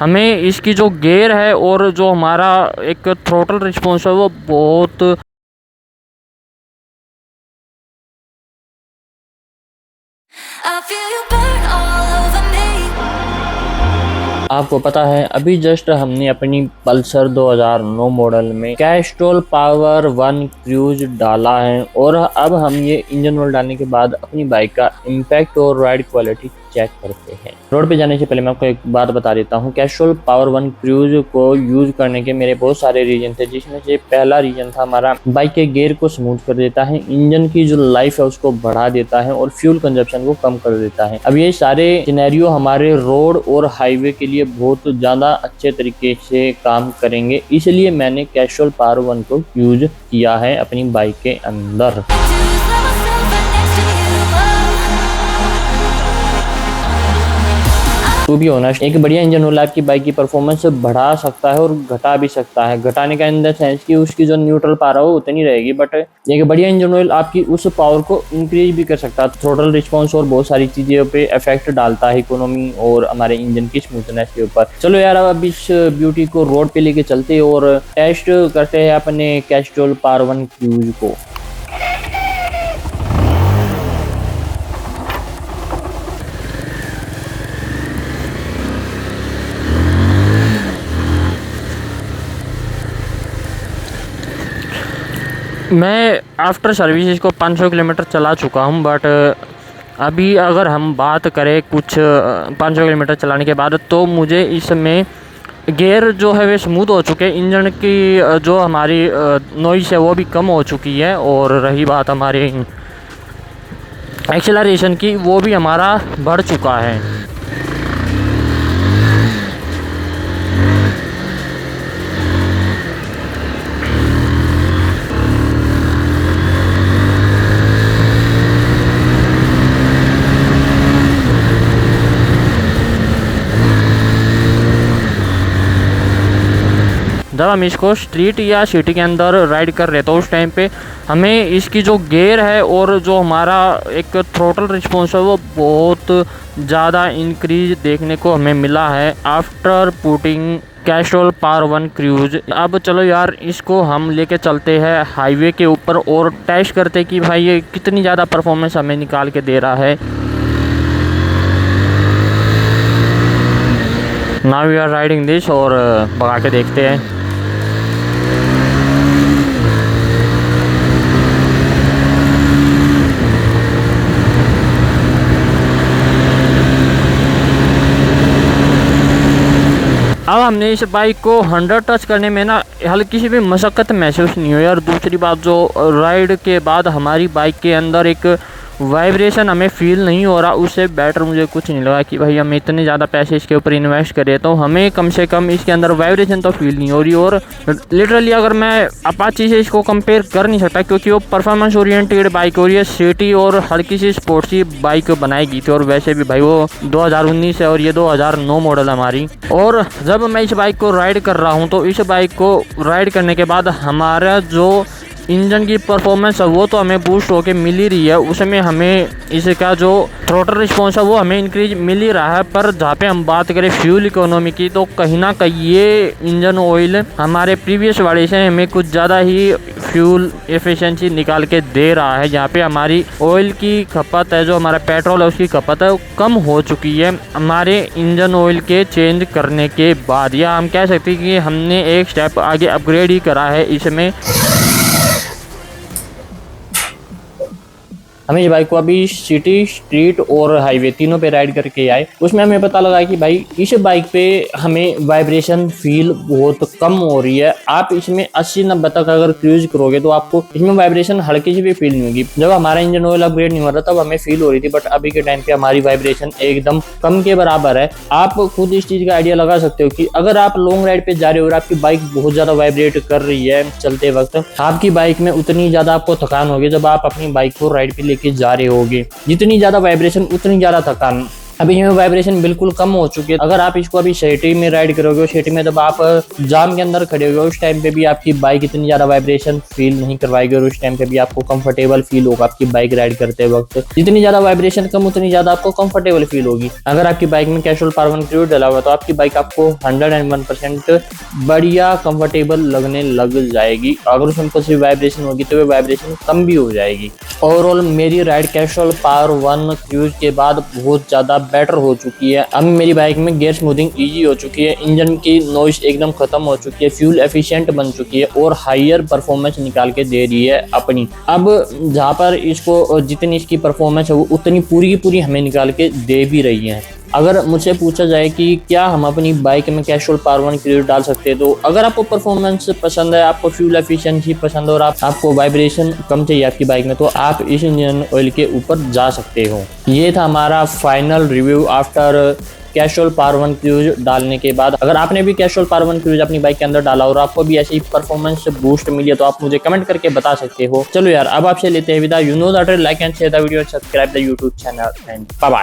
हमें इसकी जो गियर है और जो हमारा एक थ्रोटल रिस्पॉन्स है वो बहुत I feel you burn all over me. आपको पता है अभी जस्ट हमने अपनी पल्सर 2009 मॉडल में कैस्ट्रोल पावर 1 क्रूज डाला है और अब हम ये इंजन ऑयल डालने के बाद अपनी बाइक का इम्पैक्ट और राइड क्वालिटी चेक करते हैं। रोड पे जाने से पहले मैं आपको एक बात बता देता हूँ, कैस्ट्रोल पावर 1 क्रूज को यूज करने के मेरे बहुत सारे रीजन थे, जिसमें से पहला रीजन था हमारा बाइक के गियर को स्मूथ कर देता है, इंजन की जो लाइफ है उसको बढ़ा देता है और फ्यूल कंजप्शन को कम कर देता है। अब ये सारे सिनेरियो हमारे रोड और हाईवे के लिए बहुत ज्यादा अच्छे तरीके से काम करेंगे, इसलिए मैंने कैस्ट्रोल पावर 1 को यूज किया है अपनी बाइक के अंदर। टू बी ऑनेस्ट, एक बढ़िया इंजन ऑयल आपकी बाइक की परफॉर्मेंस बढ़ा सकता है और घटा भी सकता है। घटाने का इन द सेंस कि उसकी जो न्यूट्रल पावर है वो उतनी रहेगी, बट एक बढ़िया इंजन ऑयल आपकी उस पावर को इंक्रीज भी कर सकता है। थ्रोटल रिस्पॉन्स और बहुत सारी चीज़ों पे इफेक्ट डालता है, इकोनॉमी और हमारे इंजन की स्मूथनेस के ऊपर। चलो यार, अब इस ब्यूटी को रोड पे लेके चलते हैं और टेस्ट करते हैं अपने कैस्ट्रोल पावर 1 क्रूज को। मैं आफ्टर सर्विस इसको 500 किलोमीटर चला चुका हूँ, बट अभी अगर हम बात करें कुछ 500 किलोमीटर चलाने के बाद, तो मुझे इसमें गियर जो है वे स्मूथ हो चुके हैं, इंजन की जो हमारी नॉइस है वो भी कम हो चुकी है, और रही बात हमारे एक्सेलरेशन की, वो भी हमारा बढ़ चुका है। जब हम इसको स्ट्रीट या सिटी के अंदर राइड कर रहे तो उस टाइम पे हमें इसकी जो गियर है और जो हमारा एक थ्रोटल रिस्पॉन्स है वो बहुत ज़्यादा इंक्रीज देखने को हमें मिला है after putting Castrol Power 1 Cruise. अब चलो यार, इसको हम लेके चलते हैं हाईवे के ऊपर और टेस्ट करते कि भाई ये कितनी ज़्यादा परफॉर्मेंस हमें निकाल के दे रहा है। Now we are riding this और भगा के देखते हैं। अब हमने इस बाइक को 100 टच करने में ना हल्की सी भी मशक्क़त महसूस नहीं हुई। और दूसरी बात, जो राइड के बाद हमारी बाइक के अंदर एक वाइब्रेशन हमें फील नहीं हो रहा, उससे बेटर मुझे कुछ नहीं लगा कि भाई हम इतने ज़्यादा पैसे इसके ऊपर इन्वेस्ट करें तो हमें कम से कम इसके अंदर वाइब्रेशन तो फील नहीं हो रही। और लिटरली अगर मैं अपाची से इसको कंपेयर कर नहीं सकता, क्योंकि वो परफॉर्मेंस ओरिएंटेड बाइक हो रही है, सिटी और हल्की सी स्पोर्ट्सी बाइक बनाई गई थी। और वैसे भी भाई वो 2019 है और ये 2009 मॉडल हमारी। और जब मैं इस बाइक को राइड कर रहा हूँ तो इस बाइक को राइड करने के बाद हमारा जो इंजन की परफॉर्मेंस है वो तो हमें बूस्ट होके मिल ही रही है, उसमें हमें इसका जो थ्रोटल रिस्पॉन्स है वो हमें इंक्रीज मिल ही रहा है। पर जहाँ पे हम बात करें फ्यूल इकोनॉमी की, तो कहीं ना कहीं ये इंजन ऑयल हमारे प्रीवियस वाले से हमें कुछ ज़्यादा ही फ्यूल एफिशिएंसी निकाल के दे रहा है। यहाँ पे हमारी ऑयल की खपत है, जो हमारा पेट्रोल है उसकी खपत है वो कम हो चुकी है हमारे इंजन ऑयल के चेंज करने के बाद। या हम कह सकते हैं कि हमने एक स्टेप आगे अपग्रेड ही करा है इसमें। हमें इस बाइक को अभी सिटी, स्ट्रीट और हाईवे तीनों पे राइड करके आए, उसमें हमें पता लगा कि भाई इस बाइक पे हमें वाइब्रेशन फील बहुत कम हो रही है। आप इसमें 80-90 तक अगर क्रूज करोगे तो आपको इसमें वाइब्रेशन हल्की सी भी फील नहीं होगी। जब हमारा इंजन ऑयल अपग्रेड नहीं हो रहा तब हमें फील हो रही थी, बट अभी के टाइम पे हमारी वाइब्रेशन एकदम कम के बराबर है। आप खुद इस चीज का आइडिया लगा सकते हो कि अगर आप लॉन्ग राइड पे जा रहे हो और आपकी बाइक बहुत ज्यादा वाइब्रेट कर रही है चलते वक्त, आपकी बाइक में उतनी ज्यादा आपको थकान होगी जब आप अपनी बाइक को राइड पे के जा रहे होगे। जितनी ज्यादा वाइब्रेशन उतनी ज्यादा थकान। अभी यहाँ वाइब्रेशन बिल्कुल कम हो चुकी है। अगर आप इसको अभी सिटी में राइड करोगे, सिटी में जब आप जाम के अंदर खड़े होगे उस टाइम पे भी आपकी बाइक इतनी ज्यादा वाइब्रेशन फील नहीं करवाएगी और उस टाइम पे भी आपको कंफर्टेबल फील होगा आपकी बाइक राइड करते वक्त। जितनी ज्यादा वाइब्रेशन कम उतनी ज्यादा आपको कंफर्टेबल फील होगी। अगर आपकी बाइक में कैजुअल पावर 1 क्रूज डला हुआ तो आपकी बाइक आपको 101% बढ़िया कंफर्टेबल लगने लग जाएगी। अगर उसमें कुछ भी वाइब्रेशन होगी तो वो वाइब्रेशन कम भी हो जाएगी। ओवरऑल मेरी राइड कैजुअल पावर 1 क्रूज के बाद बहुत ज्यादा बेटर हो चुकी है। अब मेरी बाइक में गियर स्मूथिंग इजी हो चुकी है, इंजन की नॉइस एकदम खत्म हो चुकी है, फ्यूल एफिशिएंट बन चुकी है और हायर परफॉर्मेंस निकाल के दे रही है अपनी। अब जहाँ पर इसको जितनी इसकी परफॉर्मेंस है वो उतनी पूरी की पूरी हमें निकाल के दे भी रही है। अगर मुझसे पूछा जाए कि क्या हम अपनी बाइक में कैजुअल पावर 1 क्रूज डाल सकते हैं, तो अगर आपको परफॉर्मेंस पसंद है, आपको फ्यूल एफिशिएंसी पसंद है और आपको वाइब्रेशन कम चाहिए आपकी बाइक में, तो आप इस इंजन ऑयल के ऊपर जा सकते हो। ये था हमारा final review after casual power 1 cruise डालने के बाद। अगर आपने भी कैजुअल पावर 1 क्रूज अपनी बाइक के अंदर डाला और आपको भी ऐसी ही परफॉर्मेंस बूस्ट मिली है तो आप मुझे कमेंट करके बता सकते हो। चलो यार, अब आपसे लेते हैं विदा। You know that, like and share the video, subscribe the YouTube channel and bye bye.